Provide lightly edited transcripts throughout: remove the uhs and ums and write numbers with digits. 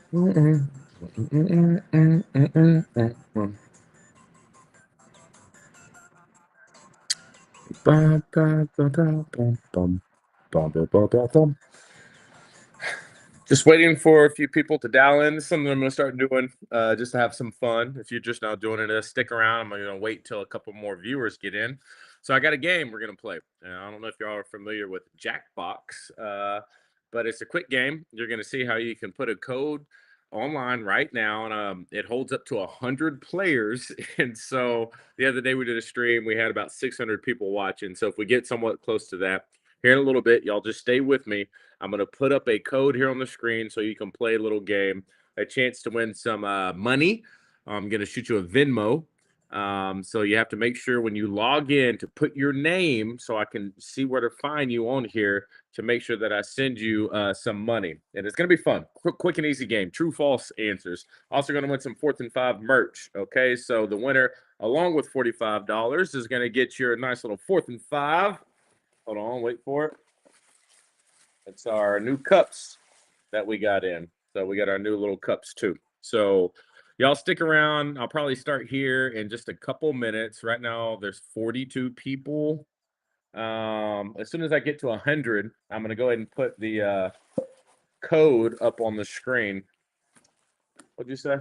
Just waiting for a few people to dial in. Something I'm going to start doing just to have some fun. If you're just now doing it, stick around. I'm going to wait till a couple more viewers get in. So I got a game we're going to play. I don't know if y'all are familiar with Jackbox, but it's a quick game. You're going to see how you can put a code online right now, and it holds up to 100 players. And so the other day we did a stream. We had about 600 people watching. So if we get somewhat close to that, here in a little bit, y'all just stay with me. I'm going to put up a code here on the screen so you can play a little game, a chance to win some money. I'm going to shoot you a Venmo. So you have to make sure when you log in to put your name so I can see where to find you on here to make sure that I send you some money. And it's going to be fun. Quick and easy game. True, false answers. Also going to win some 4th and 5 merch. Okay, so the winner, along with $45, is going to get your nice little 4th and 5. Hold on, wait for it. It's our new cups that we got in. So we got our new little cups too. So y'all stick around. I'll probably start here in just a couple minutes. Right now there's 42 people. As soon as I get to 100, I'm going to go ahead and put the code up on the screen. What'd you say?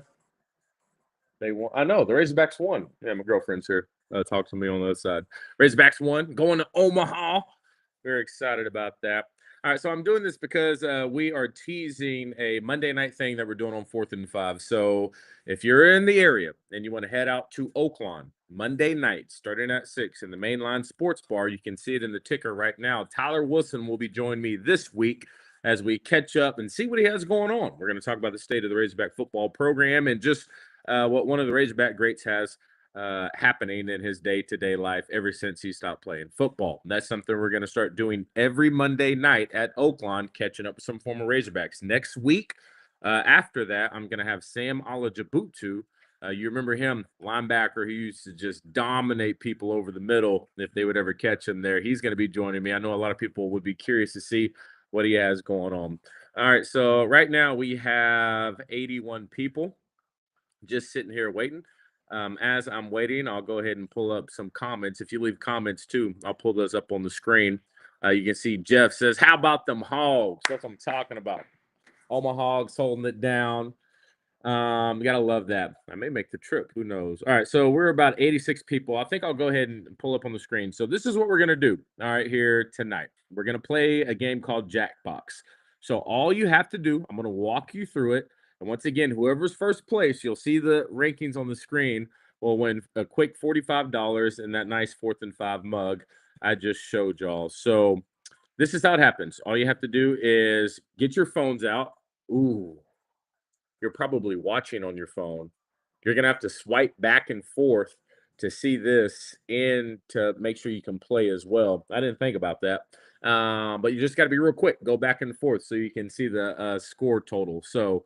They won. I know the Razorbacks won. Yeah, my girlfriend's here. Talk to me on the other side. Razorbacks won. Going to Omaha. Very excited about that. All right, so I'm doing this because we are teasing a Monday night thing that we're doing on 4th and 5. So if you're in the area and you want to head out to Oaklawn Monday night, starting at 6 in the Mainline Sports Bar, you can see it in the ticker right now. Tyler Wilson will be joining me this week as we catch up and see what he has going on. We're going to talk about the state of the Razorback football program and just what one of the Razorback greats has happening in his day-to-day life ever since he stopped playing football. And that's something we're going to start doing every Monday night at Oaklawn, catching up with some former Razorbacks. Next week, after that, I'm going to have Sam Alajabutu. You remember him, linebacker who used to just dominate people over the middle if they would ever catch him there. He's going to be joining me. I know a lot of people would be curious to see what he has going on. All right, so right now we have 81 people just sitting here waiting. As I'm waiting, I'll go ahead and pull up some comments. If you leave comments too, I'll pull those up on the screen. You can see Jeff says, "How about them hogs?" That's what I'm talking about. All my hogs holding it down. Gotta love that. I may make the trip. Who knows? All right, so we're about 86 people. I think I'll go ahead and pull up on the screen. So this is what we're gonna do. All right, here tonight, we're gonna play a game called Jackbox. So all you have to do, I'm gonna walk you through it. And once again, whoever's first place, you'll see the rankings on the screen, will win a quick $45 in that nice 4th and 5 mug I just showed y'all. So this is how it happens. All you have to do is get your phones out. Ooh, you're probably watching on your phone. You're going to have to swipe back and forth to see this and to make sure you can play as well. I didn't think about that. But you just got to be real quick. Go back and forth so you can see the score total. So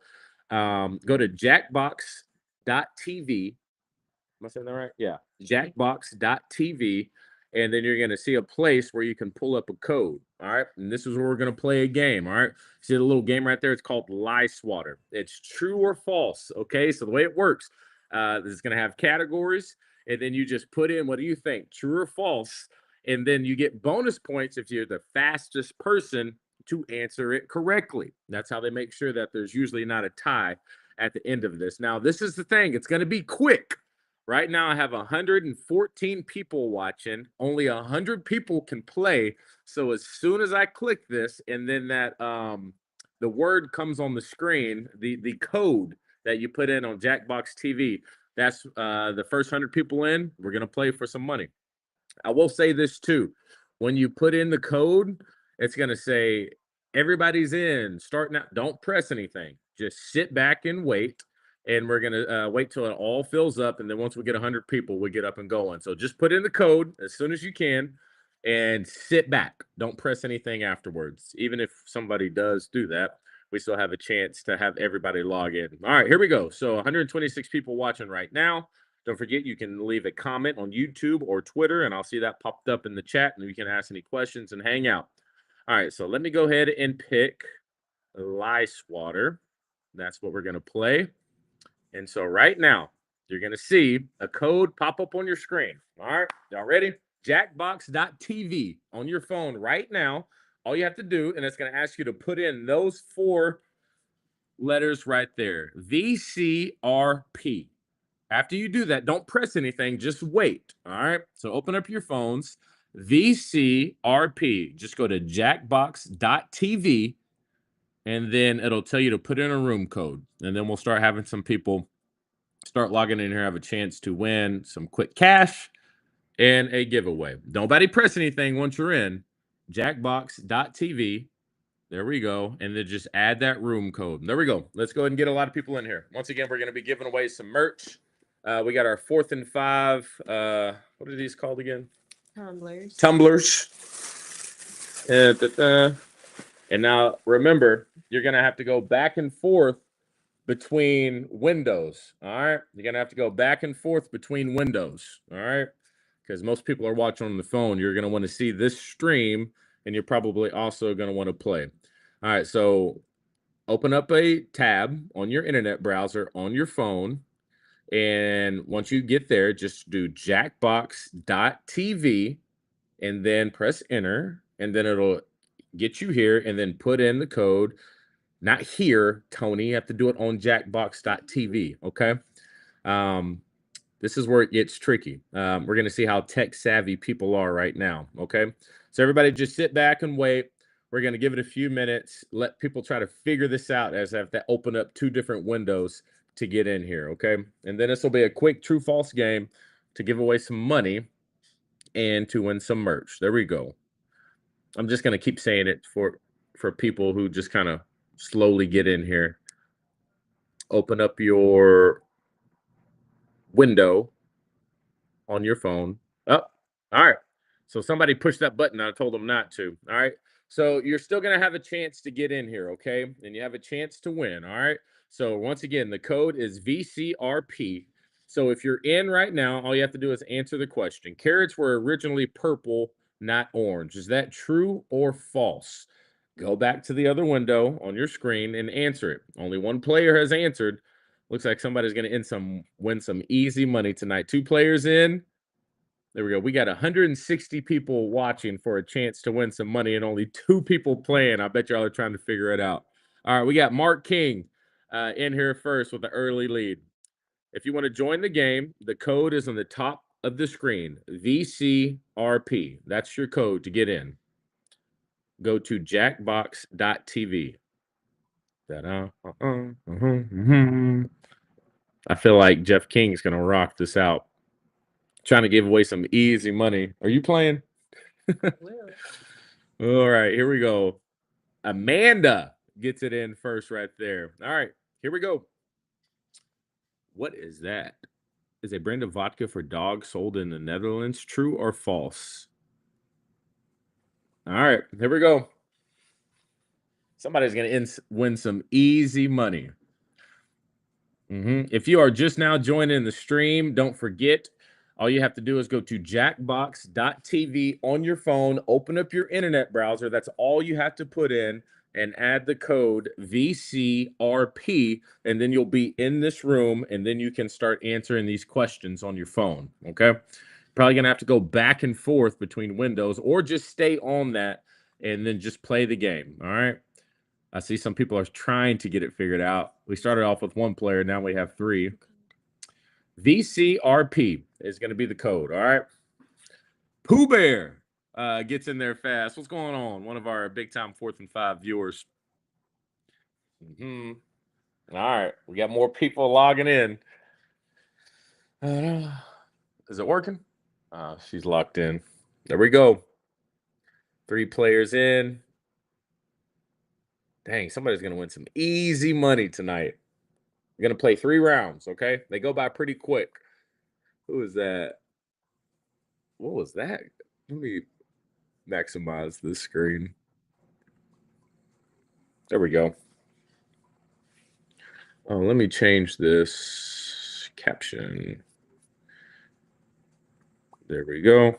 go to jackbox.tv. Am I saying that right? Yeah. Jackbox.tv. And then you're going to see a place where you can pull up a code. All right. And this is where we're going to play a game. All right. See the little game right there? It's called Lie Swatter. It's true or false. Okay. So the way it works, it's going to have categories. And then you just put in, what do you think? True or false? And then you get bonus points if you're the fastest person to answer it correctly. That's how they make sure that there's usually not a tie at the end of this. Now, this is the thing. It's going to be quick. Right now, I have 114 people watching. Only 100 people can play. So as soon as I click this, and then that the word comes on the screen, the code that you put in on Jackbox TV, that's the first 100 people in. We're gonna play for some money. I will say this too: when you put in the code, it's gonna say everybody's in. Start now. Don't press anything. Just sit back and wait, and we're gonna wait till it all fills up, and then once we get 100 people, we get up and going. So just put in the code as soon as you can, and sit back. Don't press anything afterwards. Even if somebody does do that, we still have a chance to have everybody log in. All right, here we go. So 126 people watching right now. Don't forget, you can leave a comment on YouTube or Twitter, and I'll see that popped up in the chat, and you can ask any questions and hang out. All right, so let me go ahead and pick Lie Swatter. That's what we're going to play. And so right now, you're going to see a code pop up on your screen. All right, y'all ready? Jackbox.tv on your phone right now. All you have to do, and it's going to ask you to put in those 4 letters right there, VCRP. After you do that, don't press anything, just wait. All right, so open up your phones, VCRP. Just go to jackbox.tv, and then it'll tell you to put in a room code. And then we'll start having some people start logging in here, have a chance to win some quick cash and a giveaway. Nobody press anything once you're in. Jackbox.tv. There we go. And then just add that room code. There we go. Let's go ahead and get a lot of people in here. Once again, we're going to be giving away some merch. We got our 4th and 5. What are these called again? Tumblers. And now remember, you're going to have to go back and forth between windows. All right. You're going to have to go back and forth between windows. All right. Because most people are watching on the phone. You're going to want to see this stream, and you're probably also going to want to play. All right. So open up a tab on your internet browser on your phone. And once you get there, just do jackbox.tv and then press enter. And then it'll get you here, and then put in the code. Not here, Tony. You have to do it on jackbox.tv, okay? This is where it gets tricky. We're going to see how tech-savvy people are right now, okay? So everybody just sit back and wait. We're going to give it a few minutes, let people try to figure this out as I have to open up 2 different windows to get in here, okay? And then this will be a quick true-false game to give away some money and to win some merch. There we go. I'm just going to keep saying it for people who just kind of slowly get in here. Open up your window on your phone. Oh, all right. So somebody pushed that button. I told them not to. All right. So you're still going to have a chance to get in here, okay? And you have a chance to win, all right? So once again, the code is VCRP. So if you're in right now, all you have to do is answer the question. Carrots were originally purple, not orange. Is that true or false? Go back to the other window on your screen and answer it. Only one player has answered. Looks like somebody's going to win some easy money tonight. 2 players in. There we go. We got 160 people watching for a chance to win some money and only 2 people playing. I bet y'all are trying to figure it out. All right, we got Mark King in here first with the early lead. If you want to join the game, the code is on the top of the screen, VCRP. That's your code to get in. Go to jackbox.tv. I feel like Jeff King's going to rock this out. Trying to give away some easy money. Are you playing? All right, here we go. Amanda gets it in first right there. All right, here we go. What is that? Is a brand of vodka for dogs sold in the Netherlands true or false? All right, here we go. Somebody's going to win some easy money. If you are just now joining the stream, don't forget, all you have to do is go to jackbox.tv on your phone, open up your internet browser. That's all you have to put in, and add the code VCRP, and then you'll be in this room, and then you can start answering these questions on your phone, okay? Probably going to have to go back and forth between windows, or just stay on that and then just play the game, all right? I see some people are trying to get it figured out. We started off with 1 player. Now we have 3. VCRP is going to be the code. All right. Pooh Bear gets in there fast. What's going on? One of our big time 4th and 5 viewers. All right. We got more people logging in. Is it working? She's locked in. There we go. 3 players in. Dang, somebody's going to win some easy money tonight. We're going to play 3 rounds, okay? They go by pretty quick. Who is that? What was that? Let me maximize this screen. There we go. Oh, let me change this caption. There we go.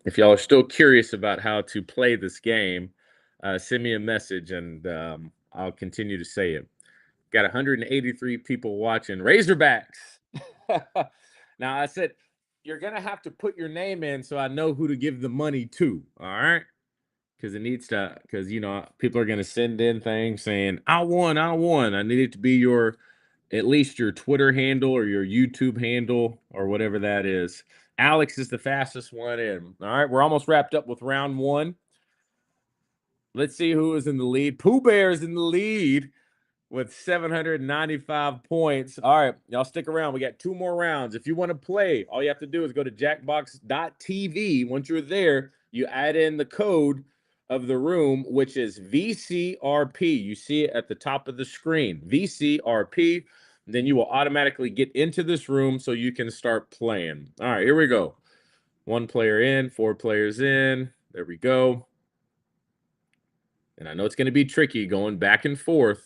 If y'all are still curious about how to play this game, send me a message and I'll continue to say it. Got 183 people watching. Razorbacks. Now I said you're gonna have to put your name in so I know who to give the money to. All right, because it needs to. Because people are gonna send in things saying I won, I won. I need it to be your at least your Twitter handle or your YouTube handle or whatever that is. Alex is the fastest one in. All right, we're almost wrapped up with round one. Let's see who is in the lead. Pooh Bear is in the lead with 795 points. All right, y'all stick around. We got 2 more rounds. If you want to play, all you have to do is go to jackbox.tv. Once you're there, you add in the code of the room, which is VCRP. You see it at the top of the screen, VCRP. Then you will automatically get into this room so you can start playing. All right, here we go. 1 player in, 4 players in. There we go. And I know it's going to be tricky going back and forth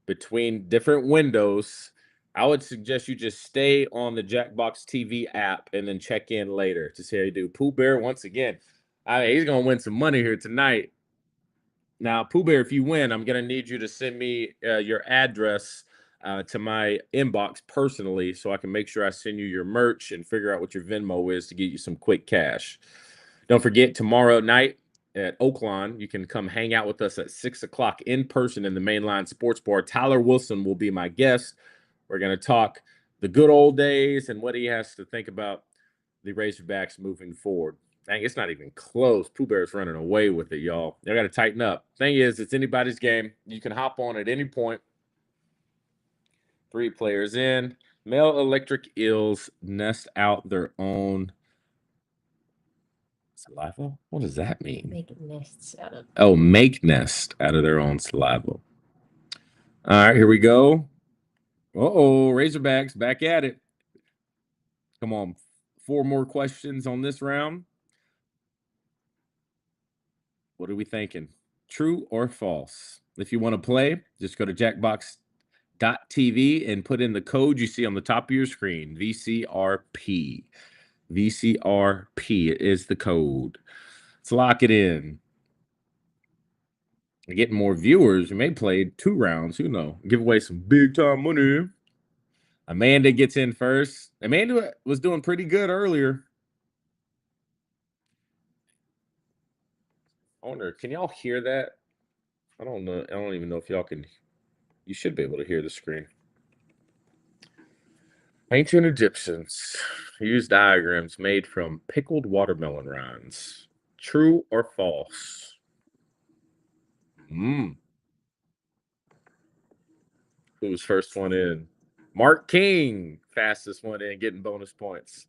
between different windows. I would suggest you just stay on the Jackbox TV app and then check in later to see how you do. Pooh Bear, once again, he's going to win some money here tonight. Now, Pooh Bear, if you win, I'm going to need you to send me your address to my inbox personally so I can make sure I send you your merch and figure out what your Venmo is to get you some quick cash. Don't forget, tomorrow night at Oaklawn, you can come hang out with us at 6 o'clock in person in the Mainline Sports Bar. Tyler Wilson will be my guest. We're going to talk the good old days and what he has to think about the Razorbacks moving forward. Dang, it's not even close. Pooh Bear's running away with it, y'all. Y'all got to tighten up. Thing is, it's anybody's game. You can hop on at any point. 3 players in. Male electric eels nest out their own saliva? What does that mean? Make nests out of. Oh, make nest out of their own saliva. All right, here we go. Uh-oh, Razorbacks back at it. Come on. 4 more questions on this round. What are we thinking? True or false? If you want to play, just go to jackbox.tv and put in the code you see on the top of your screen, VCRP. VCRP is the code. Let's lock it in. Getting more viewers. We may play 2 rounds. Who knows? Give away some big time money. Amanda gets in first. Amanda was doing pretty good earlier. I wonder, can y'all hear that? I don't know. I don't even know if y'all can. You should be able to hear the screen. Ancient Egyptians used diagrams made from pickled watermelon rinds. True or false? Who's first one in? Mark King, fastest one in, getting bonus points.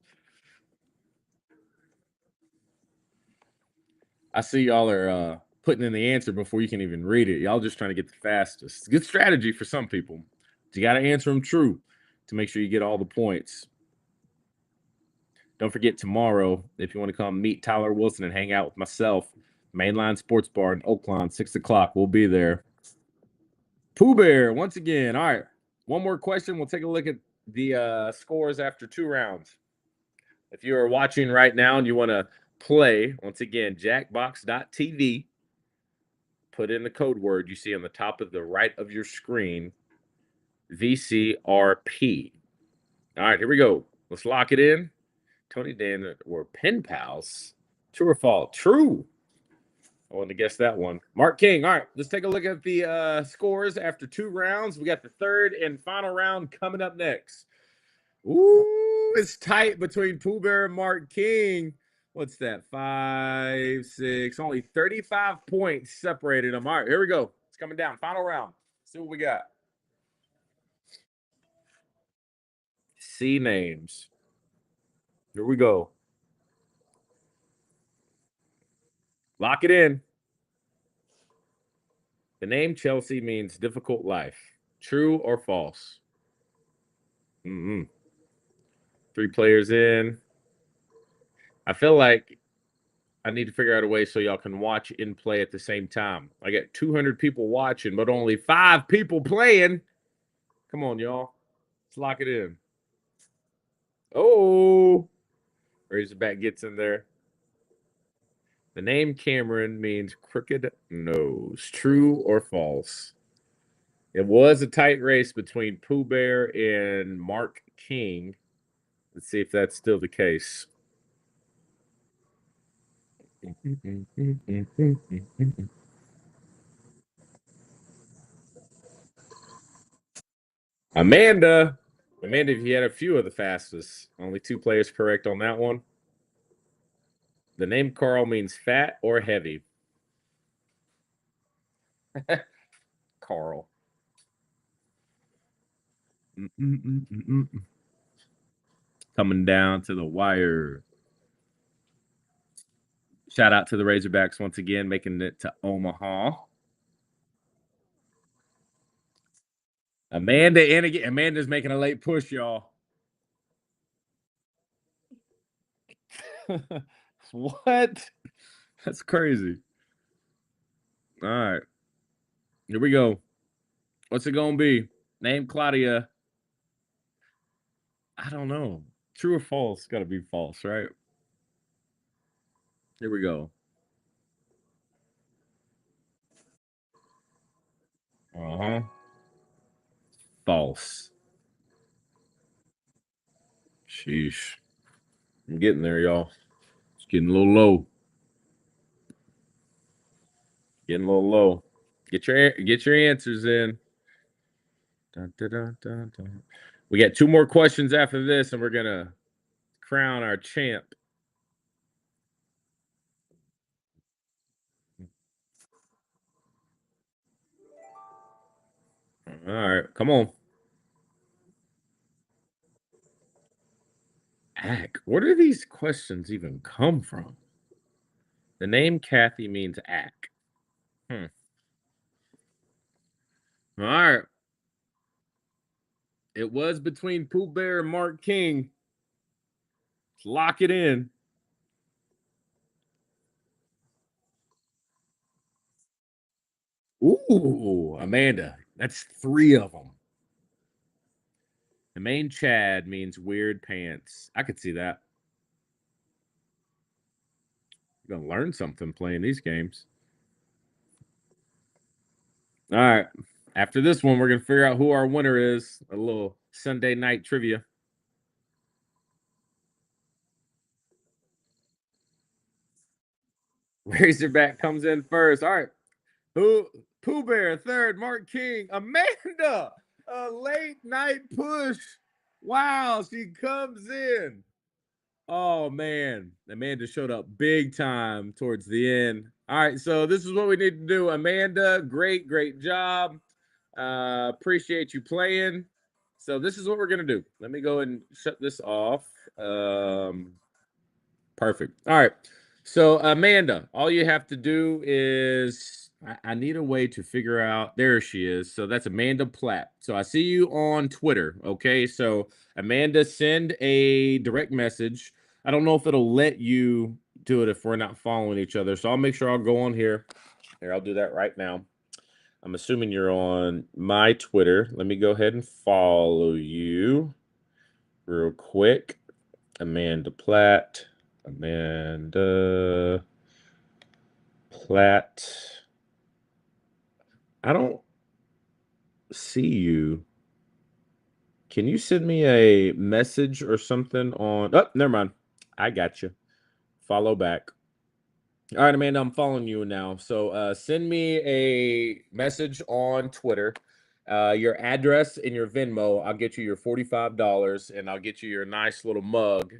I see y'all are putting in the answer before you can even read it. Y'all just trying to get the fastest. Good strategy for some people. You got to answer them true to make sure you get all the points. Don't forget tomorrow, if you want to come meet Tyler Wilson and hang out with myself, Mainline Sports Bar in Oaklawn, 6 o'clock. We'll be there. Pooh Bear, once again. All right. 1 more question. We'll take a look at the scores after 2 rounds. If you are watching right now and you want to play, once again, jackbox.tv. Put in the code word you see on the top of the right of your screen, VCRP. All right, here we go. Let's lock it in. Tony Dan were pen pals. True or false? True. I wanted to guess that one. Mark King. All right, let's take a look at the scores after 2 rounds. We got the 3rd and final round coming up next. Ooh, it's tight between Pooh Bear and Mark King. What's that? 5, 6, only 35 points separated them. All right, here we go. It's coming down. Final round. See what we got. C names. Here we go. Lock it in. The name Chelsea means difficult life. True or false? 3 players in. I feel like I need to figure out a way so y'all can watch and play at the same time. I got 200 people watching, but only 5 people playing. Come on, y'all. Let's lock it in. Oh, Razorback gets in there. The name Cameron means crooked nose. True or false? It was a tight race between Pooh Bear and Mark King. Let's see if that's still the case. Amanda. Amanda, if you had a few of the fastest, only two players correct on that one. The name Carl means fat or heavy. Carl. Coming down to the wire. Shout out to the Razorbacks once again, making it to Omaha. Amanda and again, Amanda's making a late push, y'all. What? That's crazy. All right. Here we go. What's it gonna be? Name Claudia. I don't know. True or false? Gotta be false, right? Here we go. Uh-huh. False. Sheesh. I'm getting there, y'all. It's getting a little low. Getting a little low. Get your answers in. Dun, dun, dun, dun, dun. We got two more questions after this, and we're gonna crown our champ. All right, come on. Ack. Where do these questions even come from? The name Kathy means ack. Hmm. All right. It was between Pooh Bear and Mark King. Let's lock it in. Ooh, Amanda. That's three of them. The main Chad means weird pants. I could see that. You're gonna learn something playing these games. All right. After this one, we're gonna figure out who our winner is. A little Sunday night trivia. Razorback comes in first. All right. Who? Pooh Bear third. Mark King. Amanda. A late night push. Wow, she comes in. Oh man, Amanda showed up big time towards the end. All right, so this is what we need to do. Amanda, great job. Appreciate you playing. So this is what we're gonna do. Let me go and shut this off. Perfect. All right. So Amanda, all you have to do is I need a way to figure out. There she is. So that's Amanda Platt. So I see you on Twitter. Okay. So Amanda, send a direct message. I don't know if it'll let you do it if we're not following each other. So I'll make sure I'll go on here. Here, I'll do that right now. I'm assuming you're on my Twitter. Let me go ahead and follow you real quick. Amanda Platt. Amanda Platt. I don't see you. Can you send me a message or something on? Oh, never mind. I got you. Follow back. All right, Amanda, I'm following you now. So send me a message on Twitter, your address and your Venmo. I'll get you your $45 and I'll get you your nice little mug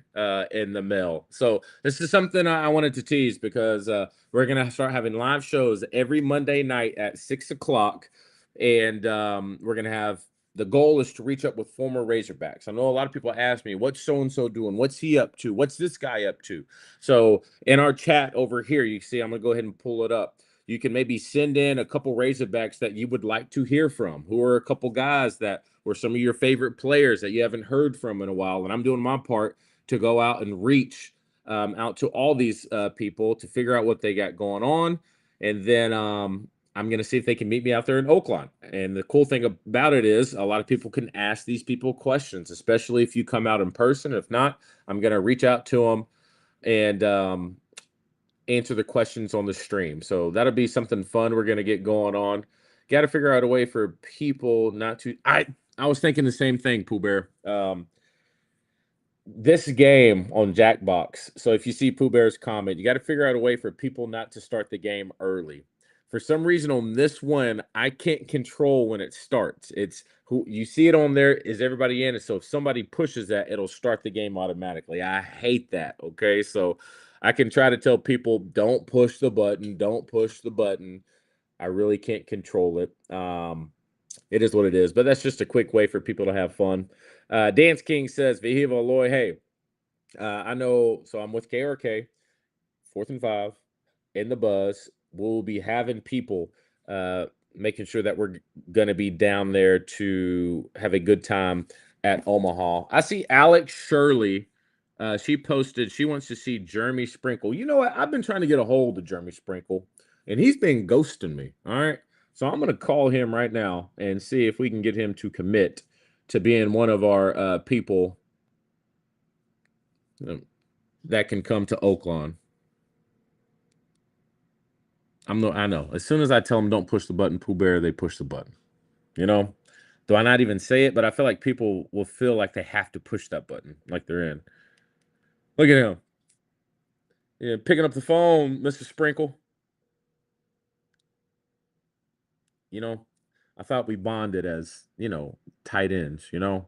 in the mail. So this is something I wanted to tease because we're going to start having live shows every Monday night at 6 o'clock. And we're going to have the goal is to reach up with former Razorbacks. I know a lot of people ask me, what's so and so doing? What's he up to? What's this guy up to? So in our chat over here, you see, I'm gonna go ahead and pull it up. You can maybe send in a couple Razorbacks that you would like to hear from. Who are a couple guys that were some of your favorite players that you haven't heard from in a while? And I'm doing my part to go out and reach out to all these people to figure out what they got going on, and then I'm going to see if they can meet me out there in Oakland. And the cool thing about it is a lot of people can ask these people questions, especially if you come out in person. If not, I'm going to reach out to them and answer the questions on the stream. So that'll be something fun we're going to get going on. got to figure out a way for people not to. I was thinking the same thing, Pooh Bear. This game on Jackbox. So if you see Pooh Bear's comment, you got to figure out a way for people not to start the game early. For some reason on this one, I can't control when it starts. It's who you see it on there is everybody in it. So if somebody pushes that, it'll start the game automatically. I hate that. Okay. So I can try to tell people don't push the button, don't push the button. I really can't control it. It is what it is, but that's just a quick way for people to have fun. Dance King says, Vihiva Aloy, hey, I know, so I'm with KRK, 4th and 5, in the buzz. We'll be having people making sure that we're going to be down there to have a good time at Omaha. I see Alex Shirley. She posted she wants to see Jeremy Sprinkle. You know what? I've been trying to get a hold of Jeremy Sprinkle, and he's been ghosting me. All right. So I'm going to call him right now and see if we can get him to commit to being one of our people that can come to Oakland. I know. As soon as I tell them don't push the button, Pooh Bear, they push the button. You know? Do I not even say it? But I feel like people will feel like they have to push that button, like they're in. Look at him. Yeah, picking up the phone, Mr. Sprinkle. You know, I thought we bonded as, tight ends, when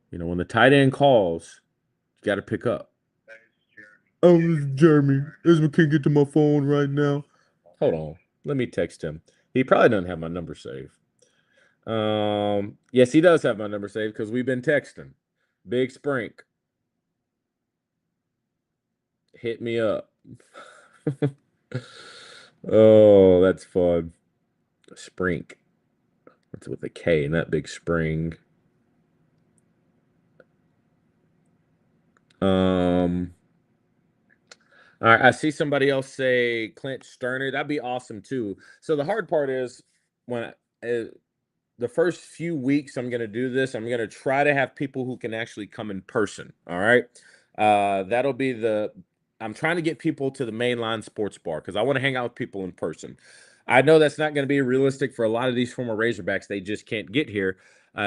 the tight end calls, you got to pick up. Oh, this is Jeremy. Isma can't get to my phone right now. Hold on. Let me text him. He probably doesn't have my number saved. Yes, he does have my number saved because we've been texting. Big Sprink. Hit me up. Oh, that's fun. Sprink. That's with a K, not Big Spring. All right, I see somebody else say Clint Sterner. That'd be awesome too. So the hard part is when the first few weeks I'm going to do this, I'm going to try to have people who can actually come in person. All right. That'll be I'm trying to get people to the mainline sports bar because I want to hang out with people in person. I know that's not going to be realistic for a lot of these former Razorbacks. They just can't get here.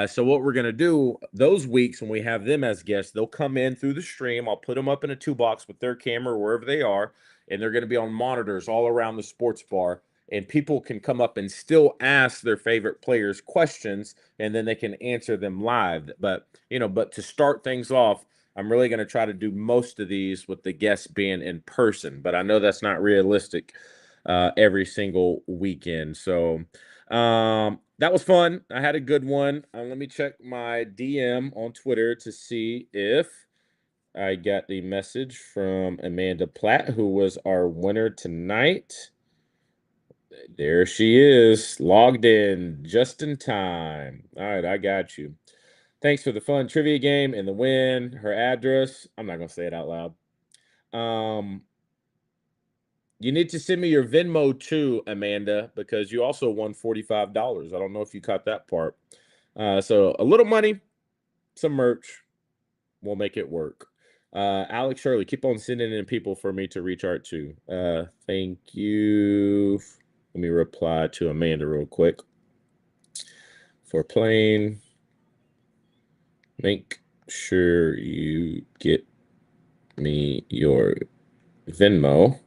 So what we're going to do those weeks when we have them as guests, they'll come in through the stream. I'll put them up in a 2-box with their camera wherever they are, and they're going to be on monitors all around the sports bar. And people can come up and still ask their favorite players questions, and then they can answer them live. But to start things off, I'm really going to try to do most of these with the guests being in person. But I know that's not realistic every single weekend. So that was fun. I had a good one. Let me check my DM on Twitter to see if I got the message from Amanda Platt, who was our winner tonight. There she is, logged in just in time. All right, I got you. Thanks for the fun trivia game and the win. Her address, I'm not going to say it out loud. You need to send me your Venmo too, Amanda, because you also won $45. I don't know if you caught that part. So a little money, some merch, we'll make it work. Alex Shirley, keep on sending in people for me to reach out to. Thank you. Let me reply to Amanda real quick. For playing, make sure you get me your Venmo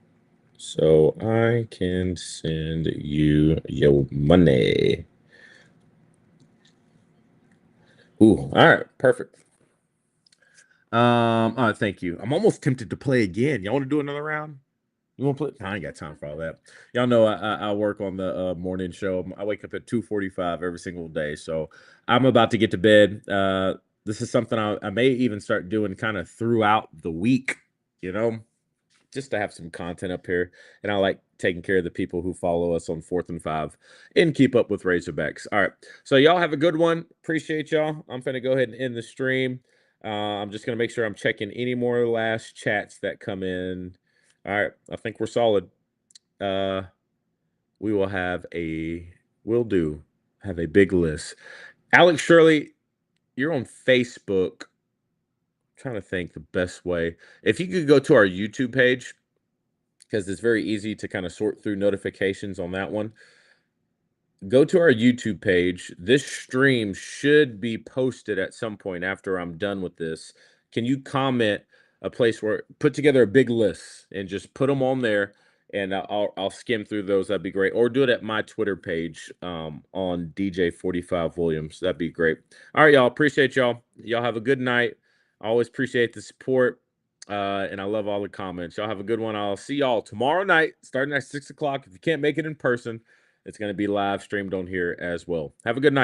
so I can send you your money. Ooh, all right, perfect. Thank you. I'm almost tempted to play again. Y'all want to do another round? You want to play? I ain't got time for all that. Y'all know I work on the morning show. I wake up at 2:45 every single day, so I'm about to get to bed. This is something I may even start doing kind of throughout the week. Just to have some content up here. And I like taking care of the people who follow us on 4th and 5 and keep up with Razorbacks. All right. So y'all have a good one. Appreciate y'all. I'm going to go ahead and end the stream. I'm just going to make sure I'm checking any more last chats that come in. All right. I think we're solid. We'll have a big list. Alex Shirley, you're on Facebook. Trying to think the best way. If you could go to our YouTube page, because it's very easy to kind of sort through notifications on that one. go to our YouTube page. This stream should be posted at some point after I'm done with this. Can you comment a place where put together a big list and just put them on there, and I'll skim through those. That'd be great. Or do it at my Twitter page on DJ45 Williams. That'd be great. All right, y'all. Appreciate y'all. Y'all have a good night. I always appreciate the support. And I love all the comments. Y'all have a good one. I'll see y'all tomorrow night, starting at 6 o'clock. If you can't make it in person, it's going to be live streamed on here as well. Have a good night.